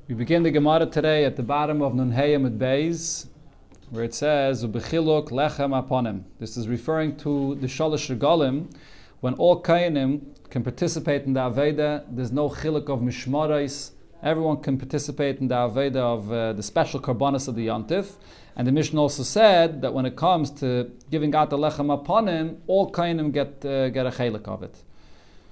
We begin the Gemara today at the bottom of Nun Hey Amud Beis, where it says, "Ubechiluk lechem aponim." This is referring to the Shalosh Regalim, when all Kainim can participate in the Aveda. There's no chiluk of mishmarais. Everyone can participate in the Aveda of the special karbanos of the Yontif. And the Mishnah also said that when it comes to giving out the lechem aponim, all Kainim get a chiluk of it.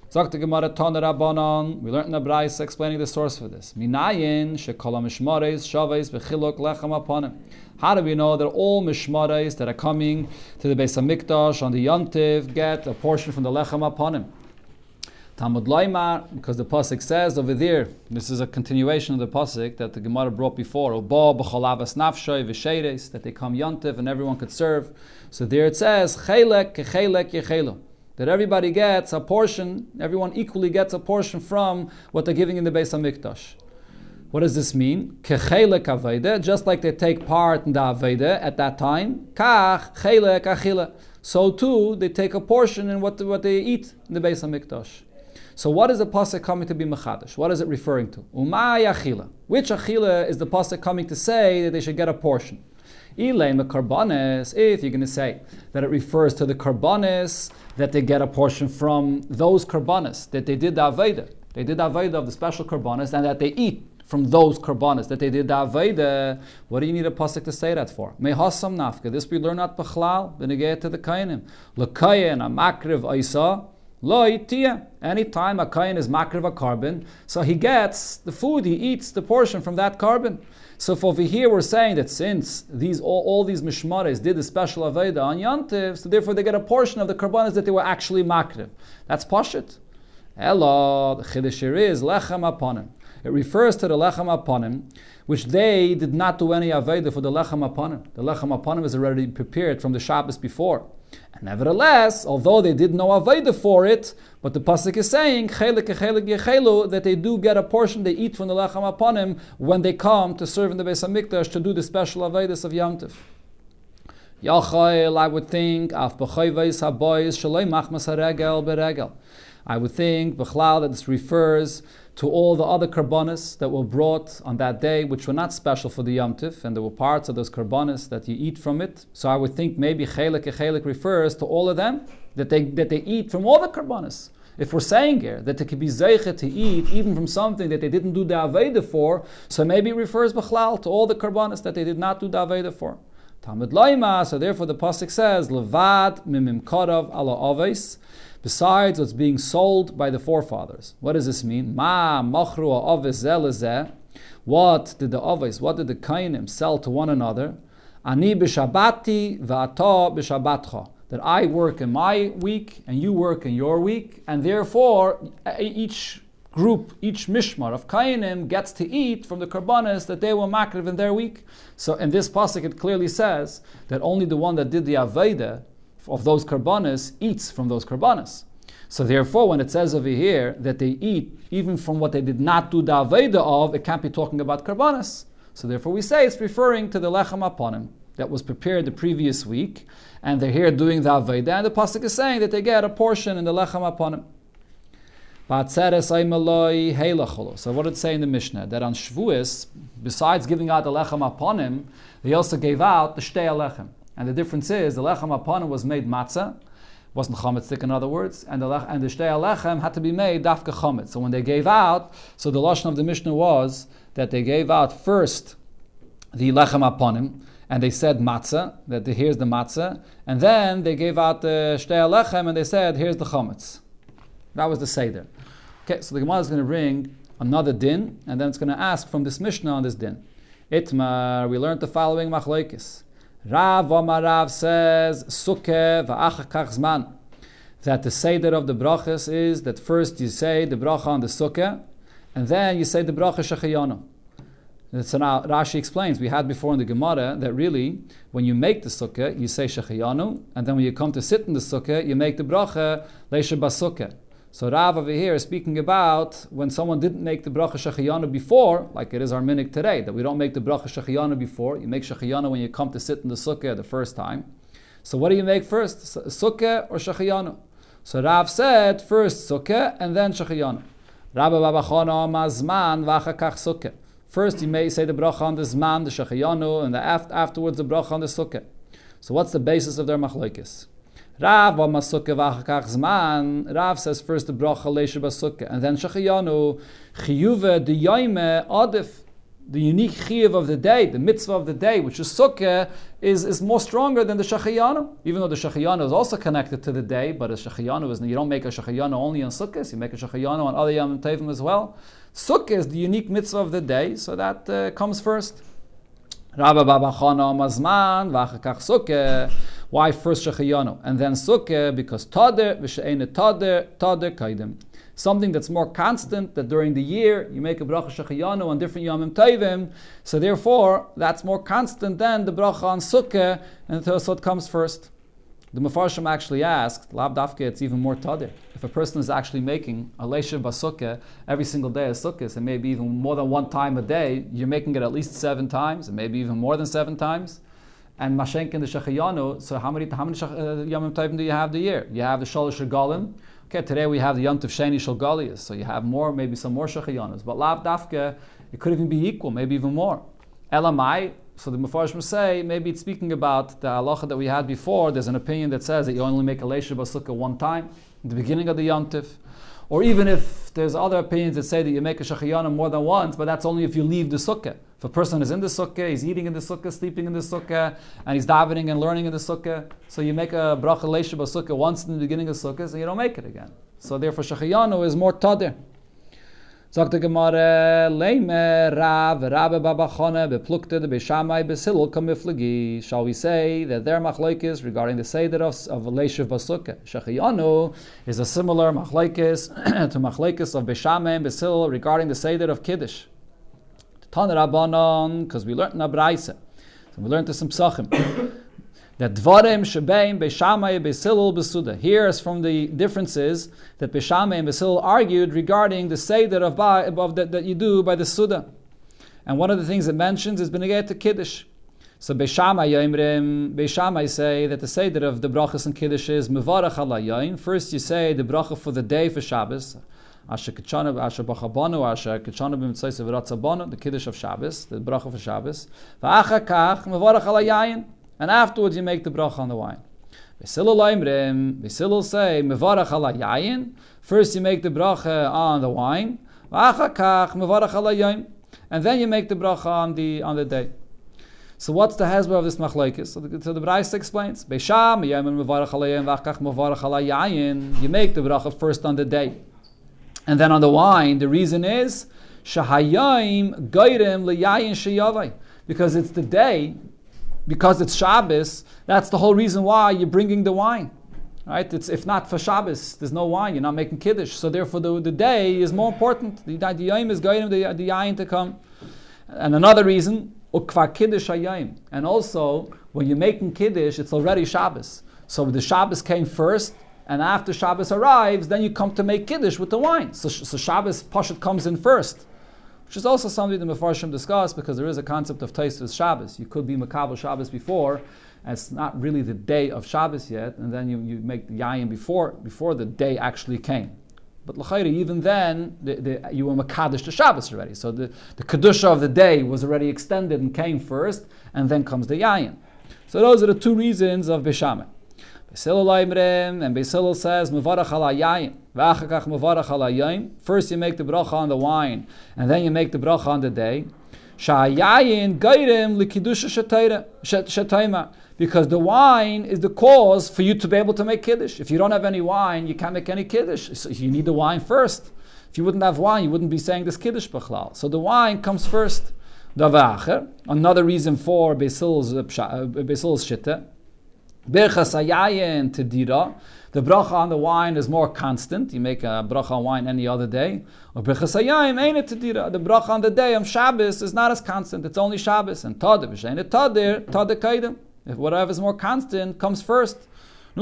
Sagt the Gemara Tana Rabbanan. We learned in the Brayso explaining the source for this. Minayin shekol mishmarais shaves bechiluk lechem aponim. How do we know that all mishmarais that are coming to the Beis Hamikdash on the Yontiv get a portion from the lechem aponim? Talmud Loimar, because the pasuk says over there, this is a continuation of the pasuk that the Gemara brought before. Uba b'cholavas nafshay v'sheires, that they come Yontiv and everyone could serve. So there it says chelek kechelek yechelu, that everybody gets a portion, everyone equally gets a portion from what they're giving in the Beis Hamikdash. What does this mean? Kechelek aveda, just like they take part in the aveda at that time. Kach chelek achila, so too they take a portion in what they eat in the Beis Hamikdash. So what is the pasuk coming to be mechadash? What is it referring to? Umay achila. Which achila is the pasuk coming to say that they should get a portion? Ilaim the karbanis. If you're going to say that it refers to the karbanis, that they get a portion from those karbanis that they did the aveda. They did the aveda of the special karbanis, and that they eat from those karbanis that they did the aveda. What do you need a pasuk to say that for? Mehasam nafka. This we learn at Bechlal b'negei to the kainim. L'kayin a makriv aisa. Anytime a kain is makriv a carbon, so he gets the food, he eats the portion from that carbon. So for over here we're saying that since all these mishmares did the special aveda on Yantiv, so therefore they get a portion of the karbanos that they were actually makriv. That's pashut. Elo, the chiddush here is lechem aponim. It refers to the lechem aponim, which they did not do any aveda for the lechem aponim. The lechem aponim is already prepared from the Shabbos before. And nevertheless, although they did no aveda for it, but the pasuk is saying chelek kechelek yechelu, that they do get a portion, they eat from the lechem aponim when they come to serve in the Beis Hamikdash to do the special avedas of Yom Tov. Yachayil, I would think, af b'chayveis habois shalei machmas haregel beregel. I would think, b'chlal, that this refers to all the other karbanos that were brought on that day, which were not special for the Yom Tif, and there were parts of those karbanos that you eat from it. So I would think maybe chelek refers to all of them, that they eat from all the karbanos. If we're saying here that they could be zeichet to eat even from something that they didn't do the aveda for, so maybe it refers b'chlal to all the karbanos that they did not do the aveda for. Talmud Loima, so therefore the pasuk says levad mimim karav ala aves, besides what's being sold by the forefathers. What does this mean? Ma machru aves zelezeh. What did the kainim sell to one another? Ani b'shabati v'ata b'shabatcha. That I work in my week and you work in your week, and therefore each group, each mishmar of kainim gets to eat from the karbanos that they were makriv in their week. So in this pasuk it clearly says that only the one that did the aveda of those karbanos eats from those karbanos. So therefore, when it says over here that they eat even from what they did not do the aveda of, it can't be talking about karbanos. So therefore we say it's referring to the lechem aponim that was prepared the previous week, and they're here doing the aveda, and the pasuk is saying that they get a portion in the lechem aponim. So what did it say in the Mishnah? That on Shavuos, besides giving out the lechem aponim, they also gave out the shtei alechem. And the difference is, the lechem aponim was made matzah, wasn't chametzik in other words, and the shtei alechem had to be made dafka chametz. So when they gave out, so the lashon of the Mishnah was that they gave out first the lechem aponim, and they said matzah, that here's the matzah, and then they gave out the shtei alechem, and they said here's the chametz. That was the seder. Okay, so the Gemara is going to bring another din, and then it's going to ask from this Mishnah on this din. Itmar, we learned the following machlokes. Rav Amarav says, Sukkah v'achakach zman, that the seder of the brachas is that first you say the bracha on the sukkah, and then you say the bracha shechayanu. So now Rashi explains, we had before in the Gemara that really, when you make the sukkah, you say shechayanu, and then when you come to sit in the sukkah, you make the bracha leisha basukkah. So Rav over here is speaking about when someone didn't make the bracha shechayanu before, like it is our minhag today, that we don't make the bracha shechayanu before. You make shechayanu when you come to sit in the sukkah the first time. So what do you make first, sukkah or shechayanu? So Rav said first sukkah and then shechayanu. Rabba Baba Chana mazman v'achakach sukkah. First, you may say the bracha on the zman, the shachayanu, and afterwards the bracha on the sukkah. So what's the basis of their machlokes? Rav says first the bracha leisha b'sukkah, and then shachayanu chiyuve the yoime adif. The unique chiyuv of the day, the mitzvah of the day, which is sukkah, is more stronger than the shachayanu. Even though the shachayanu is also connected to the day, but a shachayanu is, you don't make a shachayanu only on sukkahs, you make a shachayanu on other yom tovim as well. Sukkah is the unique mitzvah of the day, so that comes first. Rabba Baba Chana Mazman v'achakach sukkah. Why first shachayanu and then sukkah? Because tader v'she'ene tader kaidem. Something that's more constant, that during the year you make a bracha shachayanu on different yomim tovim, so therefore that's more constant than the bracha on sukkah, and so it comes first. The Mefarshim actually asked, Lav Dafke, it's even more tadir. If a person is actually making a leisha b'sukkah every single day of sukkahs, and maybe even more than one time a day, you're making it at least 7 times, and maybe even more than 7 times. And Mashenk in the shachayanu, so how many yomim tovim do you have the year? You have the shalosh regalim. Okay, today we have the Yom Tov Sheni Shel Galiyas, so you have more, maybe some more shachayanas. But Lav Dafka, it could even be equal, maybe even more. Elamai, so the Mefarshim say, maybe it's speaking about the halacha that we had before. There's an opinion that says that you only make a leisha b'sukkah one time, in the beginning of the Yom Tov. Or even if there's other opinions that say that you make a shachayana more than once, but that's only if you leave the sukkah. If a person is in the sukkah, he's eating in the sukkah, sleeping in the sukkah, and he's davening and learning in the sukkah, so you make a bracha leisha b'sukkah once in the beginning of sukkah, so you don't make it again. So therefore shachayana is more tadir. Sagt the Gemara, Leime Rav Rabbe Baba Chana beplukte de Beishamai besilul kamiflagi. Shall we say that their machlokes regarding the seder of leishav b'sukkah? Shachayanu is a similar machlokes to machlokes of Beishamai and Besil regarding the seder of kiddush. Tan Rabbanon, because we learned in Abraisa, so we learned some psachim. That dvarim shebeim Beishamai Besilul besuda. Here is from the differences that Beishamai and Besilul argued regarding the seder of that you do by the suda. And one of the things it mentions is beneged to kiddush. So Beishamai say that the seder of the brachas and kiddush is mevarach ala yain. First you say the bracha for the day for Shabbos. Asher kachana asher bachabanu asher kachana b'mitzvah v'ratzabanu, the kiddush of Shabbos, the bracha for Shabbos. V'achakach mevarach ala yain. And afterwards you make the bracha on the wine. Besilul say, mevarach ala yayin. First you make the bracha on the wine. V'achakach mevarach ala yayin. And then you make the bracha on the day. So what's the hezbollah of this machlokes? So the Braisa explains. Beisham yayin mevarach ala yayin v'achakach mevarach ala yayin. You make the bracha first on the day. And then on the wine, the reason is shahayim gairem leyayin sheyavai. Because it's the day. Because it's Shabbos, that's the whole reason why you're bringing the wine. Right? It's if not for Shabbos, there's no wine, you're not making Kiddush. So therefore the day is more important. The Yom is guiding the Yayin to come. And another reason, Ukvar Kiddush HaYayim. And also, when you're making Kiddush, it's already Shabbos. So the Shabbos came first, and after Shabbos arrives, then you come to make Kiddush with the wine. So Shabbos Pashat comes in first. Which is also something the Mefarshim discuss, because there is a concept of Taisvus Shabbos. You could be Makabel Shabbos before, and it's not really the day of Shabbos yet, and then you make the Yayin before the day actually came. But l'chayri, even then, you were Makadosh to Shabbos already. So the Kedusha of the day was already extended and came first, and then comes the Yayin. So those are the 2 reasons of Beishamai. And Beisilul says, Mevarach ala yayin, v'achakach mevarach ala yayin. First you make the bracha on the wine, and then you make the bracha on the day. Sha'yayin gairem likidusha shetayma. Because the wine is the cause for you to be able to make kiddush. If you don't have any wine, you can't make any kiddush. So you need the wine first. If you wouldn't have wine, you wouldn't be saying this kiddush b'chlal. So the wine comes first. Another reason for Beisilul's shitta. Birchas hayayin tedira. The bracha on the wine is more constant. You make a bracha on wine any other day. Or birchas hayayin ain't tedira. The bracha on the day of Shabbos is not as constant. It's only Shabbos. And tadir v'shein tadir kaidem. If whatever is more constant comes first.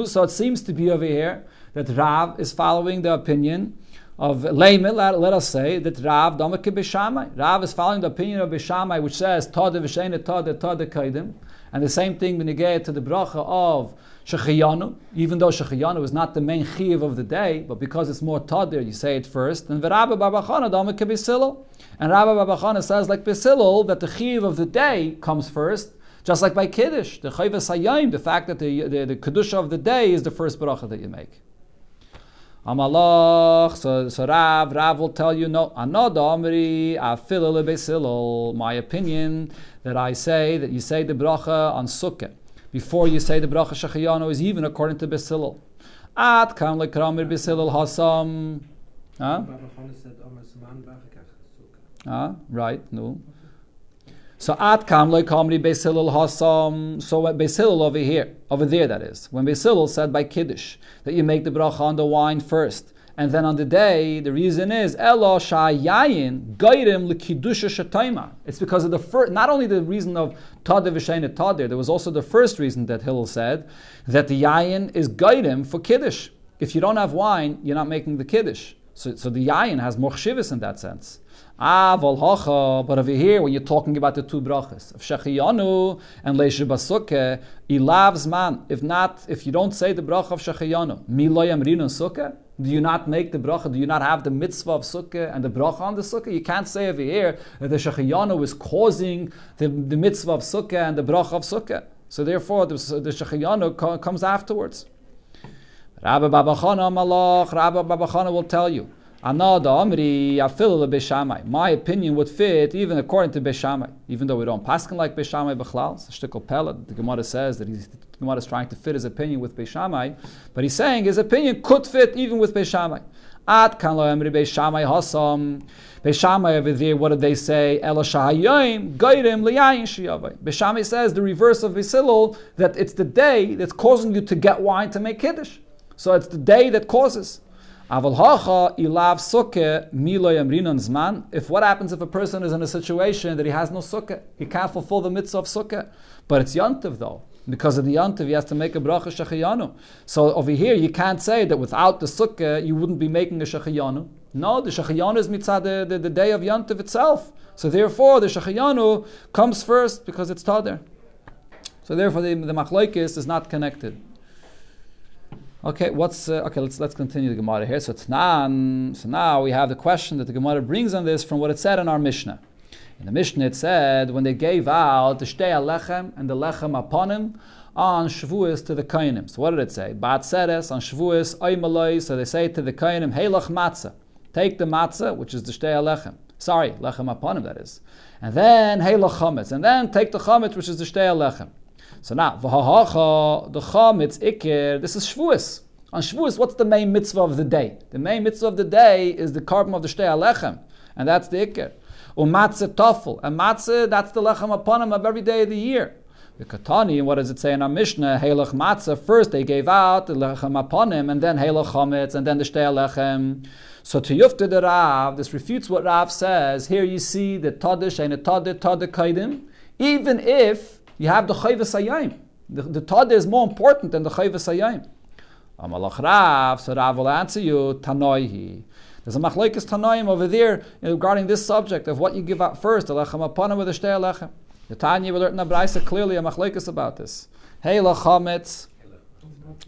So it seems to be over here that Rav is following the opinion of Leimel. Let us say that Rav Damake Beishamai. Rav is following the opinion of Beishamai, which says tadir v'shein tadir kaidem. And the same thing when you get to the bracha of Shechiyanu, even though Shechiyanu is not the main chiyuv of the day, but because it's more tadir, you say it first. And Rabbi Bar Bar Chana Dama Kebisilul. And Rabbi Bar Bar Chana says, like Bisilul, that the chiyuv of the day comes first, just like by Kiddush. The Chayvas Hayayim, the fact that the Kedusha of the day is the first bracha that you make. Amalach, so Rav will tell you, no, Anod Amri, Afilul Besilul. My opinion that I say that you say the bracha on Sukkah before you say the bracha Shechiyanu is even according to Besilul. At kam lekramir Besilul Hasam. Right, no. So at kam lekamri Besilul Hasam. So Besilul over there that is. When Besilul said by Kiddush that you make the bracha on the wine first, and then on the day, the reason is Elo Shayayin Gairim Lekidusha Shataima. It's because of the first, not only the reason of Tadir V'Sheina Tadir, there was also the first reason that Hillel said that the Yayin is Gairim for Kiddush. If you don't have wine, you're not making the Kiddush. So the Yayin has more chshivus in that sense. But over here, when you're talking about the two brachas of Shechiyanu and Leisha Basukkah, Ilav Zman. If you don't say the bracha of Shechiyanu, Miloy Amrinu Sukkah, do you not make the bracha? Do you not have the mitzvah of Sukkah and the bracha on the Sukkah? You can't say over here that the Shechiyanu is causing the mitzvah of Sukkah and the bracha of Sukkah. So therefore, the Shechiyanu comes afterwards. Rabbi Baba Chana will tell you, my opinion would fit even according to Beis Shammai, even though we don't paskin like Beis Shammai b'chlal. It's a shtickle pellet. The Gemara says that the Gemara is trying to fit his opinion with Beis Shammai, but he's saying his opinion could fit even with Beis Shammai. At kan lo emri Beis Shammai hasam. Beis Shammai over there, what did they say? Elo shahayim gairim liyayin shiyavai. Beis Shammai says the reverse of Beis Hillel, that it's the day that's causing you to get wine to make kiddush. So it's the day that causes. If what happens if a person is in a situation that he has no sukkah? He can't fulfill the mitzvah of sukkah. But it's yantiv though. Because of the yantiv, he has to make a bracha shechiyanu. So over here, you can't say that without the sukkah, you wouldn't be making a shechiyanu. No, the shechiyanu is mitzvah the day of yantiv itself. So therefore, the shechiyanu comes first because it's tadir. So therefore, the machlokes is not connected. Okay, let's continue the Gemara here. So now we have the question that the Gemara brings on this from what it said in our Mishnah. In the Mishnah it said when they gave out the shtei alechem and the lechem aponim on Shavuos to the Kohanim. So what did it say? Bat seres on Shavuos oimaloi. So they say to the Kohanim, heilach matzah, take the matzah, which is the shtei alechem. Sorry, lechem aponim that is. And then heilach chametz, and then take the chametz, which is the shtei alechem. So now, v'hahacha, the chametz ikir, this is Shavuos. On Shavuos, what's the main mitzvah of the day? The main mitzvah of the day is the carbon of the shtei alechem, and that's the ikir. Umatzah tafel, and matzah, that's the lechem aponim of every day of the year. The Katani, what does it say in our Mishnah? Heilach matzah, first they gave out the lechem aponim, and then heilach chametz, and then the shtei alechem. So to Yufta the Rav, this refutes what Rav says. Here you see the tadish and the tadir kaidim, even if you have the chayvus hayayim. The tadir is more important than the chayvus hayayim. Amalach Rav, so Rav will answer you, Tanoihi. There's a machlokes Tanoim over there regarding this subject of what you give out first, the lechem aponim with the shtei alechem. The Tanya will learn in the Braisa clearly a machlokes about this. Heilach chametz.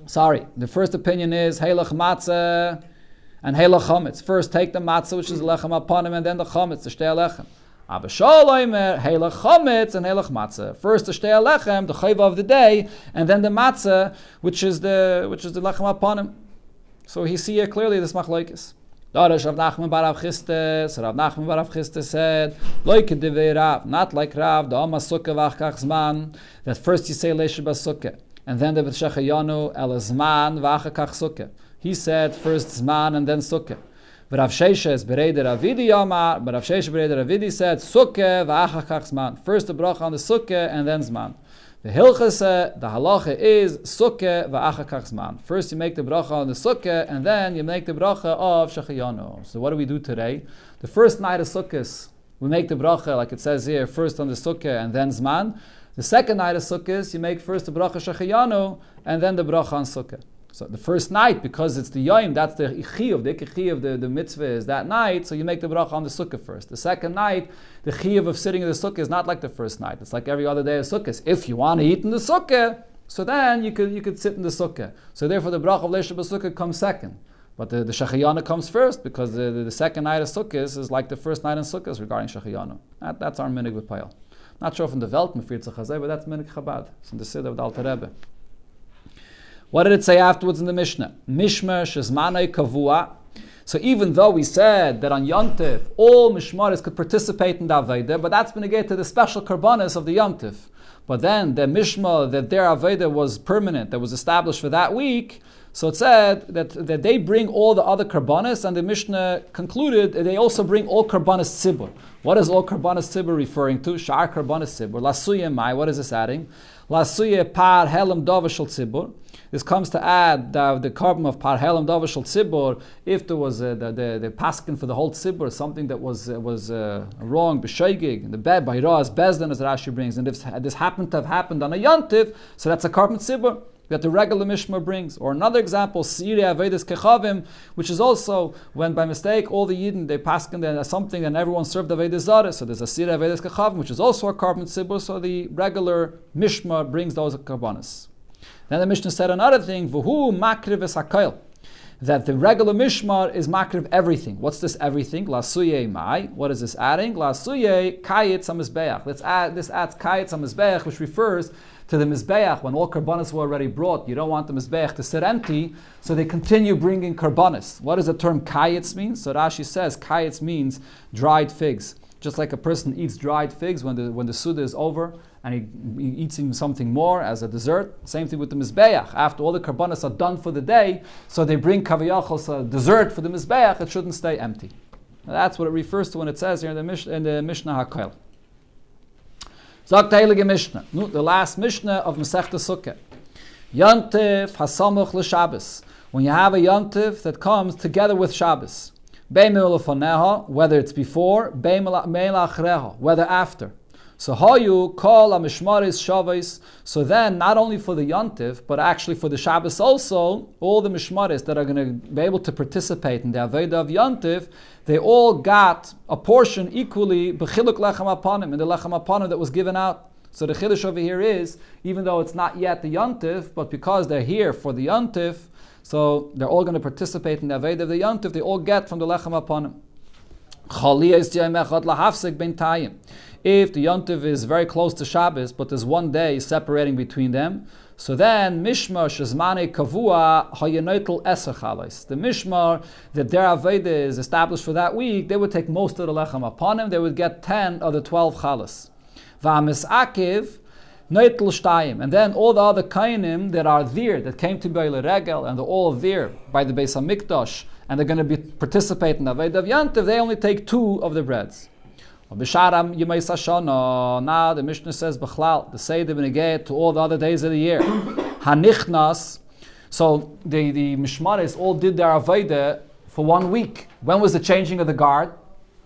Sorry, the first opinion is heilach matzah and heilach chametz. First take the matzah, which is the lechem aponim, and then the chametz, the shtei alechem. Abba Shalom, heilach chametz and heilach matzah. First the shtei alechem, the chayva of the day, and then the matzah, which is the lechem aponim. So he see here clearly this machlokes. Rav Nachman bar Rav Chisda. So Rav Nachman bar Rav Chisda said, "Loike devei Rav, not like Rav, the Amma Sukkah v'achkach zman. That first you say Leisha Basukkah, and then the B'Shechayanu el zman v'achkach Sukkah. He said first zman and then Sukkah. But Rav Sheshes Bereder Ravidi Yomar, but Rav Sheshes Bereder Ravidi said Sukkah v'achakach zman. First the bracha on the Sukkah and then zman. The hilchas, the halacha is Sukkah v'achakach zman. First you make the bracha on the Sukkah and then you make the bracha of Shechayanu. So what do we do today? The first night of Sukkahs, we make the bracha like it says here, first on the Sukkah and then zman. The second night of Sukkahs, you make first the bracha Shechayanu and then the bracha on Sukkah. So the first night, because it's the Yom, that's the chiyuv, the chiyuv, the mitzvah is that night, so you make the bracha on the Sukkah first. The second night, the chiyuv of sitting in the Sukkah is not like the first night. It's like every other day of Sukkah. If you want to eat in the Sukkah, So then you could sit in the sukkah. So therefore the bracha of Leisha B'Sukkah comes second. But the Shechiyana comes first because the second night of Sukkah is like the first night in Sukkah regarding Shechiyana. That's our minig with Payal. Not sure from the Welt Mefirza Chazay, but that's minig Chabad. It's in the Siddur of the Alter Rebbe. What did it say afterwards in the Mishnah? Mishmer shezmanei kavua. So even though we said that on Yontif all Mishmaris could participate in the Aveda, but that's been negated to the special karbanis of the Yontif. But then the Mishma, that their Aveda was permanent, that was established for that week, so it said that they bring all the other karbanis, and the Mishnah concluded that they also bring all karbanis tzibur. What is all karbanis tzibur referring to? Shar karbanis tzibur. Lasuye mai, what is this adding? Lasuye par helam davashal tzibur. This comes to add the carbon of par helam davashal tzibur if there was the paskin for the whole tzibur, something that was wrong, b'shoigig, the bed by Raz Bezdin as Rashi brings, and if this happened to have happened on a yontiv, so that's a carbon tzibur that the regular mishmar brings. Or another example, Siyur Avedis Kechavim, which is also when by mistake all the Yidden they paskin something and everyone served Avedis Zareh. So there's a Siyur Avedis Kechavim, which is also a carbon tzibur. So the regular mishmar brings those karbanis. Then the Mishnah said another thing, V'hu makriv es hakol, that the regular mishmar is makriv everything. What's this everything? Lasuye mai. What is this adding? Lasuye kayetz hamizbeach. This adds kayetz hamizbeach, which refers to the mizbeach. When all karbanis were already brought, you don't want the mizbeach to sit empty, so they continue bringing karbanis. What does the term kayetz mean? So Rashi says kayetz means dried figs. Just like a person eats dried figs when the Suda is over, and he eats something more as a dessert. Same thing with the Mizbeach. After all the karbanas are done for the day, so they bring kaviyachos, a dessert for the Mizbeach, it shouldn't stay empty. Now that's what it refers to when it says here in the Mishnah HaKoil. Zok Heilige Mishnah. The last Mishnah of Masechta Sukkah. Yontif hasamuch l'Shabbos. When you have a Yontif that comes together with Shabbos. Beimel lefaneha, whether it's before, beimel achreha, whether after. So hayu kol hamishmaris shavos. So then, not only for the Yontif, but actually for the Shabbos also, all the mishmaris that are going to be able to participate in the Aveda of Yontif, they all got a portion equally b'chiluk lechem apanim, in the lechem apanim that was given out. So the chiddush over here is, even though it's not yet the Yontif, but because they're here for the Yontif, so they're all going to participate in the Aveda of the Yontif, they all get from the lechem apanim. If the Yontiv is very close to Shabbos, but there's one day separating between them, so then Mishmar Shezmane Kavua Hayanoitel Eser Chalais. The Mishmar that their Aveda is established for that week, they would take most of the lechem upon him, they would get 10 of the 12 Chalas. V'amis Akiv Noitel Shtayim. And then all the other Kainim that are there, that came to Beile Regel, and they're all there by the Beis HaMikdash, and they're going to be participating in the Aveda of Yontiv, they only take 2 of the breads. Now the Mishnah says B'chlal, the Seder B'negeh to all the other days of the year. Hanichnas. So the Mishmaris all did their Aveda for 1 week. When was the changing of the guard?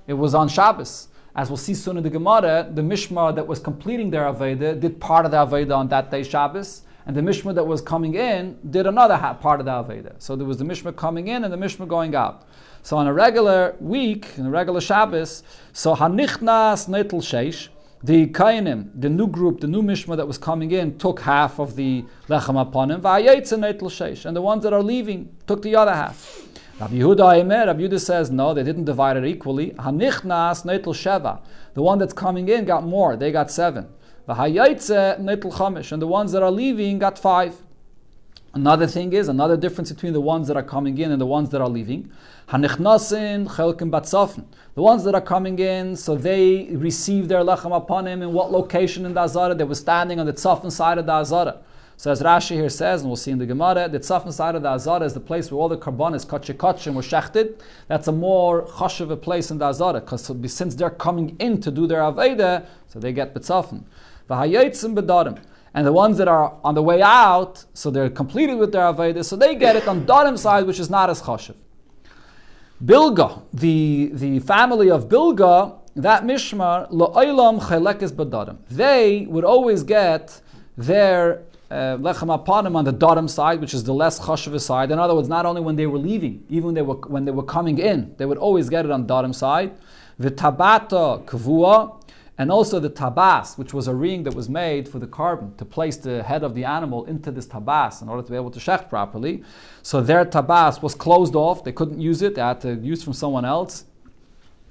It was on Shabbos. As we'll see soon in the Gemara, the Mishmar that was completing their Aveda did part of the Aveda on that day Shabbos, and the Mishmar that was coming in did another part of the Aveda. So there was the Mishmar coming in and the Mishmar going out. So on a regular week, in a regular Shabbos, so Hanichnas Netel Sheish, the Kainim, the new group, the new Mishmar that was coming in, took half of the Lechem Aponim, V'ayetze Netel Sheish, and the ones that are leaving took the other half. Rabbi Yehuda says, no, they didn't divide it equally. Hanichnas Netel Sheva, the one that's coming in got more, they got 7. V'hayetze Netel Chamish, and the ones that are leaving got 5. Another thing is, another difference between the ones that are coming in and the ones that are leaving. Hanichnasin chelkim batzofen. The ones that are coming in, so they received their lechem upon him in what location in the Azara? They were standing on the tzafin side of the Azara. So as Rashi here says, and we'll see in the Gemara, the tzafin side of the Azara is the place where all the karbanis, kachim, were shechted. That's a more chashuv a place in the Azara, because since they're coming in to do their Aveda, so they get betzafin. V'hayetzim bedarim. And the ones that are on the way out, so they're completed with their Aveda, so they get it on Darim side, which is not as chashuv. Bilga, the family of Bilga, that Mishmar, Lo'olam Chelekes Badarim. They would always get their Lechem Apanim on the Darim side, which is the less chashuv side. In other words, not only when they were leaving, even when they were coming in, they would always get it on Darim side. V'tabata Kavua. and also the tabas, which was a ring that was made for the carbon, to place the head of the animal into this tabas in order to be able to shecht properly. So their tabas was closed off, they couldn't use it, they had to use from someone else.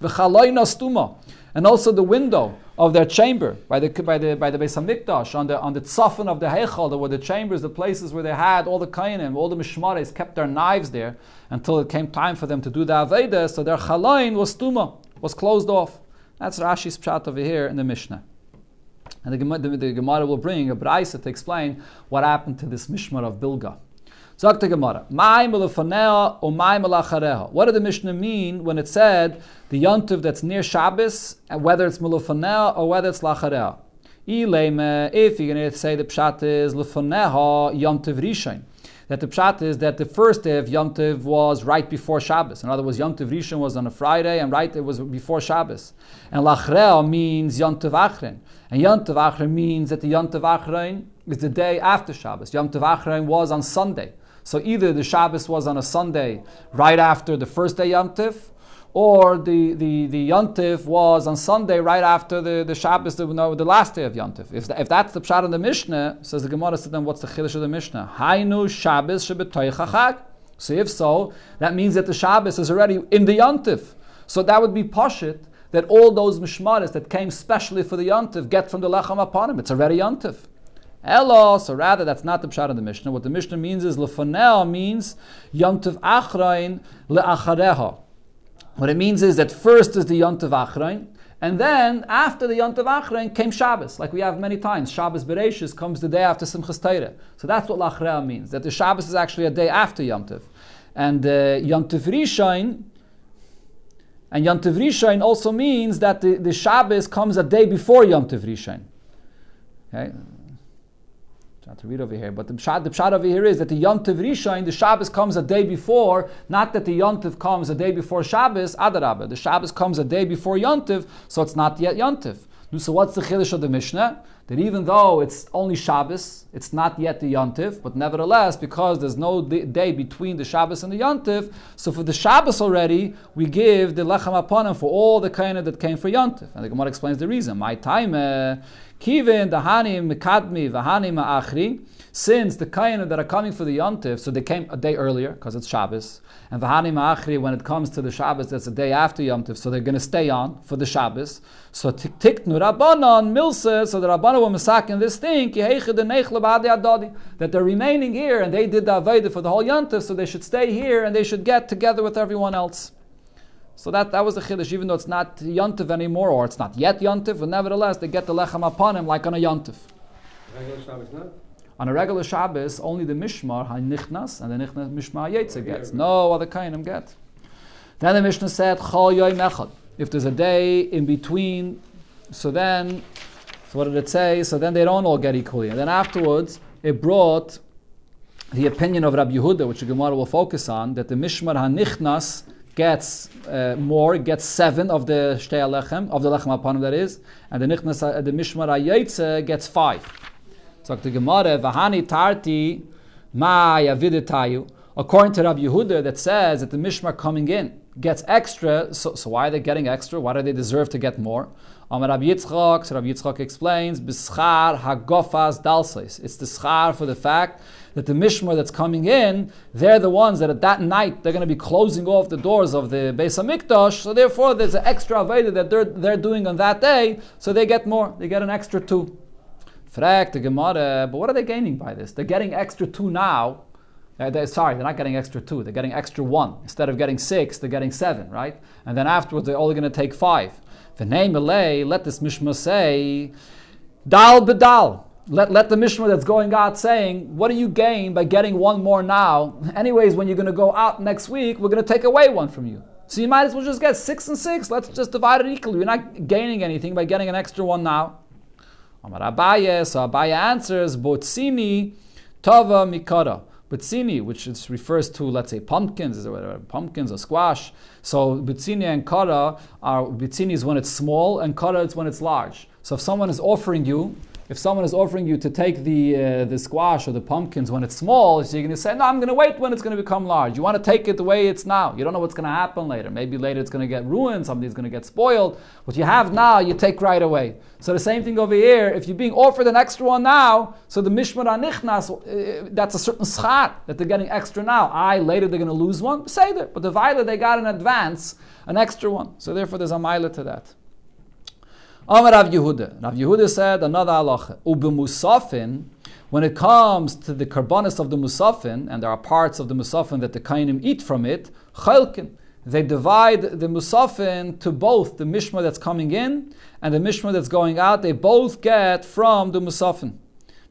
And also the window of their chamber by the Beis Hamikdash on the tzafon of the Heichal, there were the chambers, the places where they had all the kainim, all the mishmares kept their knives there until it came time for them to do the Aveda. So their chalain was stuma, was closed off. That's Rashi's pshat over here in the Mishnah. And the Gemara will bring a braisa to explain what happened to this mishmar of Bilga. Zok the Gemara, what did the Mishnah mean when it said the yontiv that's near Shabbos, and whether it's melufanea or whether it's lachareha? If you're going to say the pshat is lefaneha yontiv rishon, that the pshat is that the first day of yontiv was right before Shabbos. In other words, yontiv rishon was on a Friday, and it was before Shabbos. And lachareha means yontiv achron, and yontiv achron means that the yontiv achron is the day after Shabbos. Yontiv achron was on Sunday. So either the Shabbos was on a Sunday right after the first day Yontif, or the Yontif was on Sunday right after the Shabbos, the last day of Yontif. If that's the pshat in the Mishnah, says the Gemara, so then what's the chiddush of the Mishnah? Hainu Shabbos shebetoich hachag. So if so, that means that the Shabbos is already in the Yontif. So that would be pashit that all those mishmaris that came specially for the Yontif get from the lechem upon him. It's already Yontif. Elo, so rather that's not the pshat of the Mishnah. What the Mishnah means is lefaneo means yontiv achrain leachareha. What it means is that first is the yontiv achrain, and then after the yontiv achrain came Shabbos, like we have many times. Shabbos Bereishis comes the day after Simchas Torah. So that's what lachareha means. That the Shabbos is actually a day after yontiv, and yontiv rishon. And yontiv rishon also means that the Shabbos comes a day before yontiv rishon. Okay. Not to read over here, but the pshat over here is that the Yontiv Rishon, the Shabbos comes a day before, not that the Yontiv comes a day before Shabbos, Adarabah. The Shabbos comes a day before Yontiv, so it's not yet Yontiv. So what's the chiddush of the Mishnah? That even though it's only Shabbos, it's not yet the Yontiv, but nevertheless, because there's no day between the Shabbos and the Yontiv, so for the Shabbos already, we give the Lechem Aponim for all the kaina that came for Yontiv. And the Gemara explains the reason. My time, Kivin, the Hanim, Mikadmi, Vahanim, Achri, since the kaina that are coming for the Yontiv, so they came a day earlier, because it's Shabbos, and Vahanim Achri, when it comes to the Shabbos, that's a day after Yontiv, so they're going to stay on for the Shabbos. So Tiknu Rabbanon, Milse, so the Rabbanon were masakin this thing, that they're remaining here, and they did the Aveda for the whole Yontiv, so they should stay here, and they should get together with everyone else. So that was the chiddush, even though it's not Yontiv anymore, or it's not yet Yontiv, but nevertheless, they get the lechem upon him like on a Yontiv. Regular Shabbos, not? On a regular Shabbos, only the Mishmar, ha-nichnas, and the nichnas Mishmar Yetze gets. No other kainim get. Then the Mishnah said, Chol yoy mechad. If there's a day in between, so what did it say? So then they don't all get equally. And then afterwards, it brought the opinion of Rabbi Yehuda, which the Gemara will focus on, that the Mishmar ha-nichnas gets more, gets 7 of the shtei alechem, of the lechem apanim that is, and the nichnas, the Mishmar ha-yetze gets 5. So the Gemara, Vahani Tarti, Ma Yavidetayu, according to Rabbi Yehuda, that says that the Mishmar coming in gets extra. So why are they getting extra? Why do they deserve to get more? Rabbi Yitzchak, so Rabbi Yitzchak explains, B'schar hagofas dalseis. It's the schar for the fact that the Mishmar that's coming in, they're the ones that at that night they're going to be closing off the doors of the Beis Hamikdash. So therefore, there's an extra aveda that they're doing on that day. So they get more. They get an extra 2. Frag the Gemara, but what are they gaining by this? They're getting extra 2 now. They're not getting extra 2. They're getting extra 1. Instead of getting 6, they're getting 7, right? And then afterwards, they're only going to take 5. The name Malay, let this Mishmar say, Dal bedal. Let the Mishmar that's going out saying, what do you gain by getting 1 more now? Anyways, when you're going to go out next week, we're going to take away 1 from you. So you might as well just get 6 and 6. Let's just divide it equally. You're not gaining anything by getting an extra 1 now. Amar Abaye, so Abaye answers, Botzini Tova Mikara. Botzini, which refers to, let's say, pumpkins or squash. So Botzini and Kara are, Botzini is when it's small, and Kara is when it's large. So if someone is offering you if someone is offering you to take the squash or the pumpkins when it's small, so you're going to say, no, I'm going to wait when it's going to become large. You want to take it the way it's now. You don't know what's going to happen later. Maybe later it's going to get ruined, something's going to get spoiled. What you have now, you take right away. So the same thing over here, if you're being offered an extra one now, so the mishmar anichnas, that's a certain schar that they're getting extra now. Later they're going to lose one, say that. But the violet they got in advance, an extra one. So therefore there's a mila to that. Amar Rav Yehuda. Rav Yehuda said another halacha. Ubemusafin, when it comes to the karbanis of the musafin, and there are parts of the musafin that the kainim eat from it, chalkin, they divide the musafin to both the mishmar that's coming in and the mishmar that's going out. They both get from the musafin.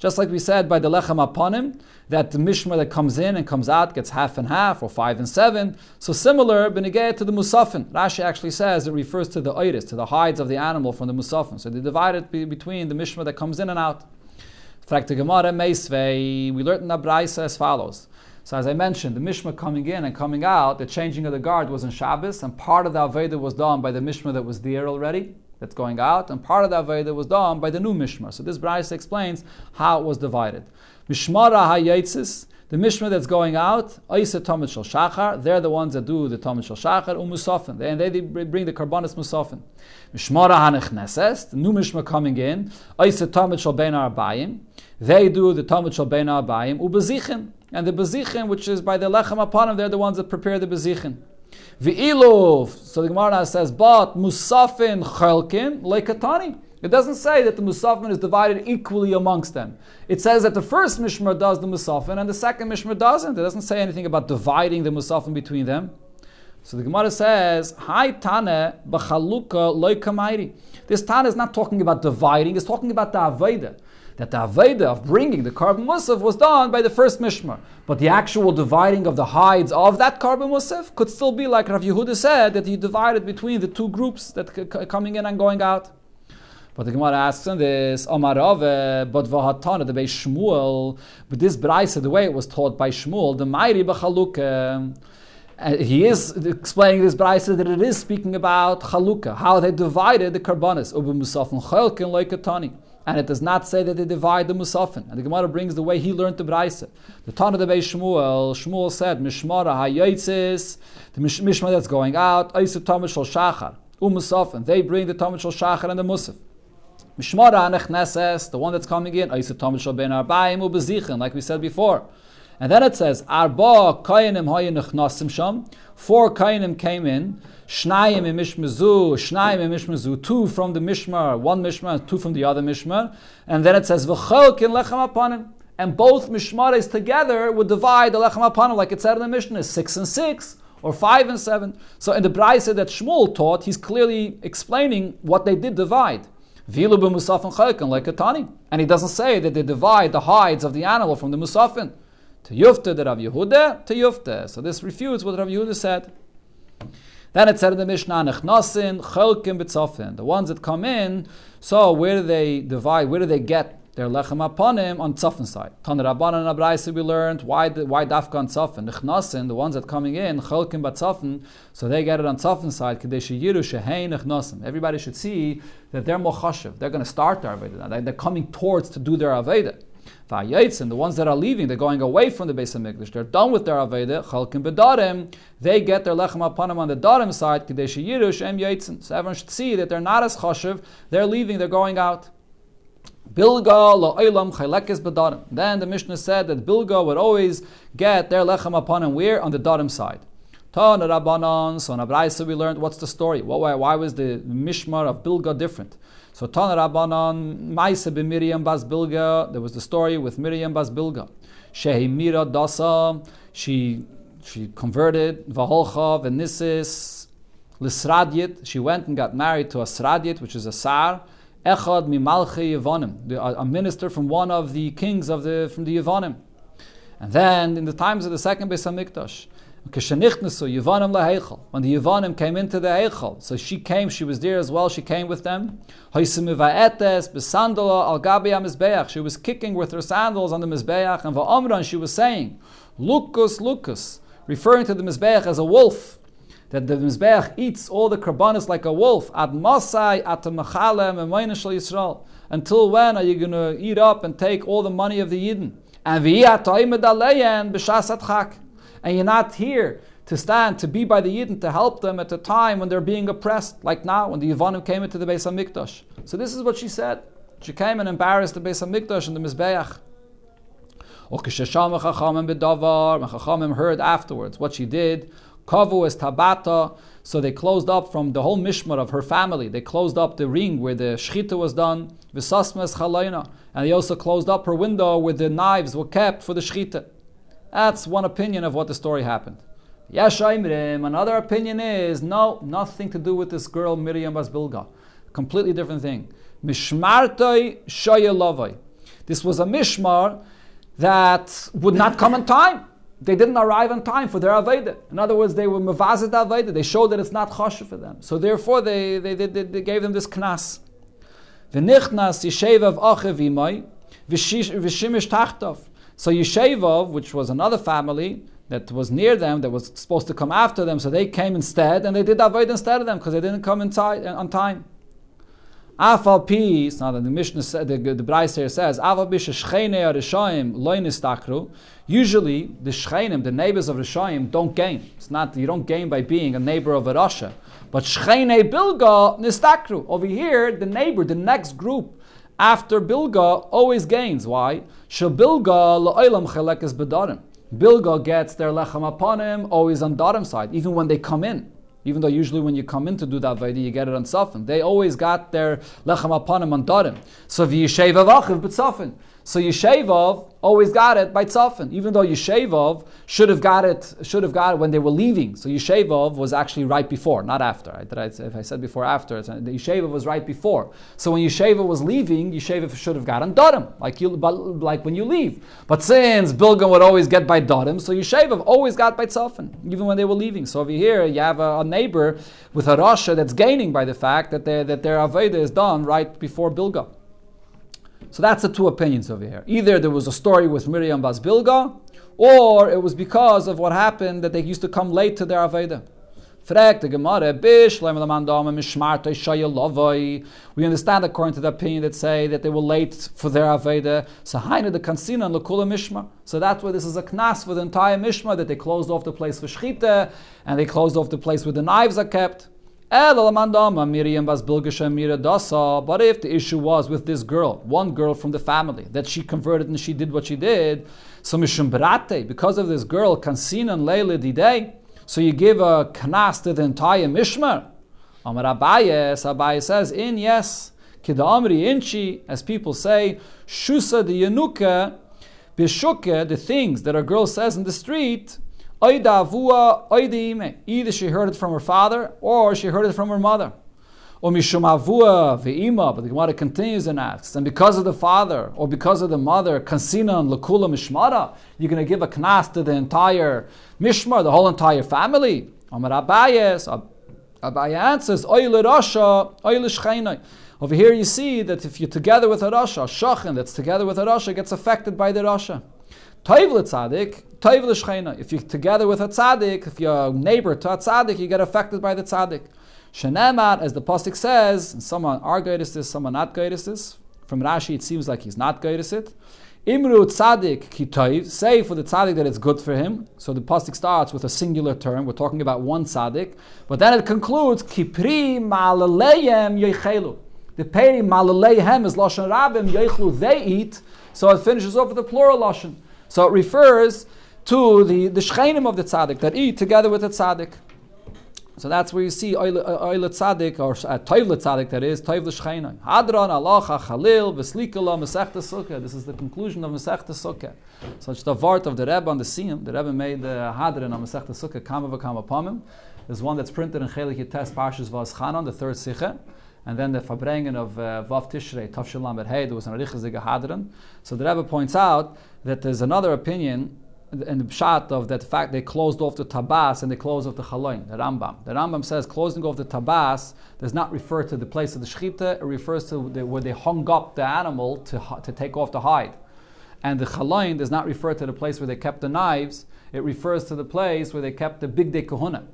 Just like we said by the lechem aponim, that the mishmar that comes in and comes out gets half and half, or 5 and 7. So similar, benegeh to the musafin. Rashi actually says it refers to the oiris, to the hides of the animal from the musafin. So they divide it between the mishmar that comes in and out. Fragte Gemara meisvei, we learned in the Braisa as follows. So as I mentioned, the mishmar coming in and coming out, the changing of the guard was on Shabbos, and part of the Aveda was done by the mishmar that was there already, that's going out, and part of the Aveda was done by the new mishmar. So this Braisa explains how it was divided. Mishmara hayatzis, the mishmar that's going out, Oisa Tamid Shal Shachar, they're the ones that do the Tamid Shal Shachar, Musafin, and they bring the Karbanis Musafin. Mishmara hanechneses, the new mishmar coming in, Oisa Tamid Shal Bein Arbayim, they do the Tamid Shal Bein Arbayim, Ubezichin, and the Bezichin, which is by the Lechem upon them, they're the ones that prepare the Bezichin. V'ilov, so the Gemara says, but Musafin Chalkin Lekatani. It doesn't say that the Musafin is divided equally amongst them. It says that the first Mishmar does the Musafin and the second Mishmar doesn't. It doesn't say anything about dividing the Musafin between them. So the Gemara says, Hai Tane b'chaluka loikamairi. This Tane is not talking about dividing, it's talking about the Aveda. That the Aveda of bringing the Karban Musaf was done by the first Mishmar. But the actual dividing of the hides of that Karban Musaf could still be like Rav Yehuda said, that he divided between the two groups that coming in and going out. But the Gemara asks on this, Amarave, but Vahatana, the Beis Shmuel, but this Braisa, the way it was taught by Shmuel, the Mairi B'Chalukah, he is explaining this Braisa that it is speaking about Chalukah, how they divided the Karbanis, Ubu Musafin Chalkin Loikatani. And it does not say that they divide the Musafin. And the Gemara brings the way he learned the Braisa. The Tana the Beis Shmuel said, Mishmara hayatzis, the Mishmar that's going out, Oisa Tamid Shal Shachar, Musafin, they bring the Tamid Shal Shachar and the Musaf. Mishmara anechneses, the one that's coming in, Oisa Tamid Shal Bein Arbayim Ubezichin, like we said before. And then it says, Arba Kainim hayu nechnasim sham, 4 Kainim came in, Shnayim mishmazu, 2 from the Mishmar, 1 Mishmar, 2 from the other Mishmar. And then it says, V'chalkin lechem apanim, and both Mishmares together would divide the lechem apanim, like it said in the Mishnah, 6 and 6, or 5 and 7. So in the Braisa that Shmuel taught, he's clearly explaining what they did divide. And he doesn't say that they divide the hides of the animal from the Musafin. To Yufta, the Rav Yehuda, to Yufta. So this refutes what Rav Yehuda said. Then it said in the Mishnah, Nechnasin, Chelkim, B'tzafin. The ones that come in, so where do they divide, where do they get their lechem aponim? On Tzafin side. Tan Rabbanan and Abraisa we learned, why Dafka on Tzafin? Nechnasin, the ones that coming in, Chelkim, B'tzafin, so they get it on Tzafin side, Kadesh Yiru, Shehein, Nechnasim. Everybody should see that they're Mochashev. They're going to start their Aveda. They're coming towards to do their Aveda. And the ones that are leaving, they're going away from the Beis HaMikdash. They're done with their Aveda. Chalkim b'darim, they get their lechem apanim on the darim side. Kadesh yirush em yaitzin. So everyone should see that they're not as chashiv. They're leaving. They're going out. Bilga la'olam chaylekes b'darim. Then the Mishnah said that Bilga would always get their lechem apanim where? On the darim side. Tan Rabbanan. So in Abraisa we learned what's the story. Why was the Mishmar of Bilga different? So Tana Rabbanan, Maisa b'Miriam bas Bilga, there was the story with Miriam bas Bilga. Shehi Mira Dasa, she converted, Vaholcha v'Nisis, L'Sradyit, she went and got married to a Sradyit, which is a Sar, Echad mimalchi Yevonim, a minister from one of the kings from the Yevonim. And then in the times of the second Beis HaMikdash, when the Yevonim came into the Heichal, so she was there as well, she came with them. She was kicking with her sandals on the Mizbeach, and Va'amran, she was saying, Lukus, Lukus, referring to the Mizbeach as a wolf. that the Mizbeach eats all the karbanis like a wolf, ad masai at mechalem emayne shel Yisrael. Until when are you going to eat up and take all the money of the Yidden? And you're not here to stand, to be by the Yidden, to help them at a time when they're being oppressed, like now, when the Yevanim came into the Beis HaMikdash. So this is what she said. She came and embarrassed the Beis HaMikdash and the Mizbeach. When Chachamim heard afterwards what she did, Kavu es tabata, so they closed up from the whole mishmar of her family. They closed up the ring where the shchita was done, v'sasma es chalayna, and they also closed up her window where the knives were kept for the shchita. That's one opinion of what the story happened. Yesh Aimrim, another opinion is, no, nothing to do with this girl Miriam Bas Bilga. Completely different thing. Mishmartoi shoya lavai. This was a mishmar that would not come in time. They didn't arrive on time for their Aveda. In other words, they were mevazed Aveda. They showed that it's not choshev for them. So therefore, they gave them this knas. V'nichnas Yishevav achev imay v'shimish tachtov. So Yishevav, which was another family that was near them, that was supposed to come after them, so they came instead, and they did Aveda instead of them because they didn't come on time. Afal pi, now that the Mishnah said, the Brais here says, Afal pi shecheinei Rishaim lo nistakru. Usually, the Shecheinim, the neighbors of Rishaim, don't gain. It's not, you don't gain by being a neighbor of a Rasha. But Shecheinei Bilga nistakru. Over here, the neighbor, the next group after Bilga always gains. Why? Shel Bilga la'olam chelekes bedarim. Bilga gets their lechem upon him, always on Darim side, even when they come in. Even though usually when you come in to do that Vaidi, you get it on Safin. They always got their lechem upon him on Darim. So v'yishevav achiv b'tzafin. So Yeshevav always got it by Tzafin, even though Yeshevav should have got it when they were leaving. So Yeshevav was actually right before, not after. If I said before, after, the Yeshevav was right before. So when Yeshevav was leaving, Yeshevav should have gotten Darim, like when you leave. But since Bilga would always get by Darim, so Yeshevav always got by Tzafin, even when they were leaving. So over here, you have a neighbor with a Rasha that's gaining by the fact that their Aveda is done right before Bilga. So that's the two opinions over here. Either there was a story with Miriam Bas Bilga, or it was because of what happened that they used to come late to their Aveda. We understand according to the opinion that say that they were late for their Aveda. So Haina the Kansina and Lakula Mishma. So that's why this is a knas for the entire Mishma, that they closed off the place for Shchita, and they closed off the place where the knives are kept. But if the issue was with this girl, one girl from the family, that she converted and she did what she did, so mishum brate, because of this girl, kansinan leile didei, so you give a knas to the entire mishmar. Amar Abaye says, yes, kida amri inchi, as people say, shusa de yenuka, bishuke, the things that a girl says in the street, either she heard it from her father or she heard it from her mother. But the Gemara continues and asks, and because of the father or because of the mother, kansina and lakula mishmara, you're going to give a knas to the entire mishmar, the whole entire family. Amar Abaye answers, over here you see that if you're together with a rasha, a shachin that's together with a rasha gets affected by the rasha. If you're together with a tzaddik, if you're a neighbor to a tzaddik, you get affected by the tzaddik. Shenemar, as the pasuk says, and someone are goyis this, someone not goyis this. From Rashi, it seems like he's not goyis it. Imru tzaddik ki toiv, say for the tzaddik that it's good for him. So the pasuk starts with a singular term. We're talking about one tzaddik, but then it concludes ki pri malaleyem yoichelu. The peri malaleyem is lashon rabim yoichlu, they eat. So it finishes off with a plural lashon. So it refers to the shcheinim of the tzaddik that eat together with the tzaddik. So that's where you see oile tzaddik, or toiv tzaddik, that is toiv l'shcheinim. Hadron alacha chalil v'slikala mesechta sukkah. This is the conclusion of mesechta sukkah. Such the vart of the Rebbe on the Siyum. The Rebbe made the hadron on mesechta sukkah kama v'kama pamim. There's one that's printed in Chelik Yites Parshas V'aschanon, the third sikha. And then the Fabrengen of Vav Tishrei, Tavshil Lamed Hey, there was an Arichazig Hadron. So the Rebbe points out that there's another opinion in the pshat of that fact they closed off the tabas and they closed off the chaloin, the Rambam. The Rambam says closing off the tabas does not refer to the place of the shchita, it refers to where they hung up the animal to take off the hide. And the chaloin does not refer to the place where they kept the knives, it refers to the place where they kept the big day kahuna.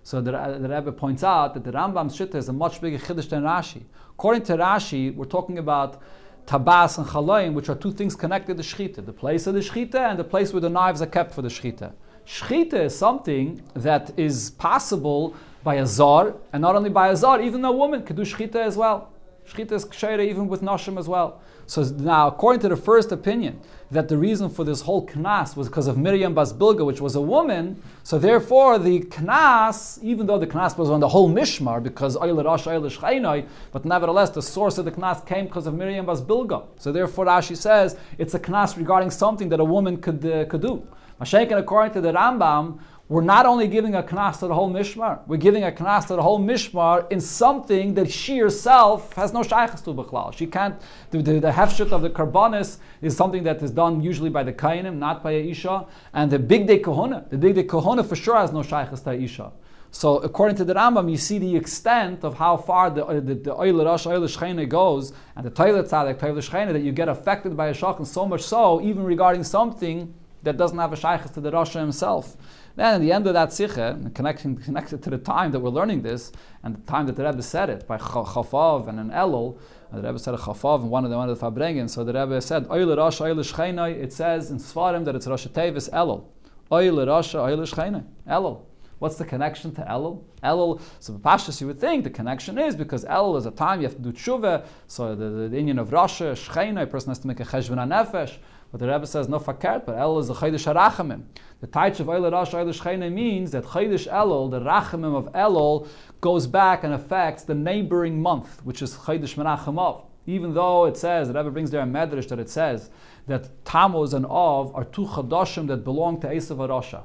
So the Rebbe points out that the Rambam's shitta is a much bigger chiddush than Rashi. According to Rashi, we're talking about tabas and chalayim, which are two things connected to shchita: the place of the shchita and the place where the knives are kept for the shchita. Shchita is something that is possible by a zar, and not only by a zar, even a woman could do shchita as well. Shchita is ksheira even with nashim as well. So now, according to the first opinion, that the reason for this whole knas was because of Miriam Bas Bilga, which was a woman, so therefore the knas, even though the knas was on the whole mishmar, because Oile Rosh, Oile Shchainoi, but nevertheless the source of the knas came because of Miriam Bas Bilga. So therefore Rashi says it's a knas regarding something that a woman could do. Mashenkin, according to the Rambam, we're not only giving a knas to the whole mishmar, we're giving a knas to the whole mishmar in something that she herself has no shaykhs to b'chlal. She can't, the hefshut of the karbanis is something that is done usually by the kainim, not by a isha, and the big day kohona for sure has no shaykhs to a isha. So according to the Rambam, you see the extent of how far the Oile Rosh, Oile Shchene goes, and the Toilet Tzadek, Toilet Shchene, that you get affected by a shach, so much so, even regarding something that doesn't have a shaykhs to the Rasha himself. Then at the end of that sikha, connected to the time that we're learning this, and the time that the Rebbe said it, by Chafav and an Elul, and the Rebbe said a Chafav and one of the Fabrengen, so the Rebbe said, Oile Rosh, Oile Shchene, it says in Sfarim that it's Rosh Tevis Elul. Oile Rosh, Oile Shchene, Elul. What's the connection to Elul? Elul, so Pashas you would think the connection is because Elul is a time you have to do tshuva, so the Indian of Rosh, Shchene, a person has to make a cheshvan nefesh. But the Rebbe says no fakert, but Elul is the Chodesh HaRachamim. The Taich of Oile Rosh, Oile Shchene means that Chodesh Elul, the Rachamim of Elul, goes back and affects the neighboring month, which is Chodesh Menachem Av. Even though it says, the Rebbe brings there a medrash that it says that Tammuz and Av are two Chodoshim that belong to Esav HaRasha.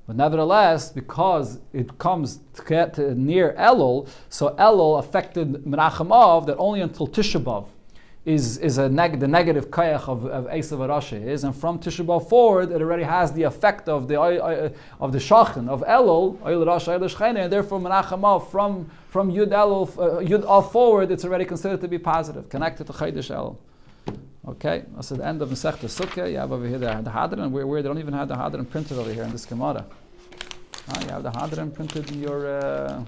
But nevertheless, because it comes to get near Elul, so Elul affected Menachem Av that only until Tisha B'Av is the negative kayach of Esav HaRasha is, and from Tisha B'Av forward, it already has the effect of the shachin of Elul, Oile Rosh, Oile Shchene, and therefore Menachem Av from Yud Elul, Yud Av forward, it's already considered to be positive, connected to Chodesh Elul. Okay, that's the end of Masechta Sukkah. You have over here the Hadran. Where they don't even have the Hadran printed over here in this Gemara. You have the Hadran printed in your.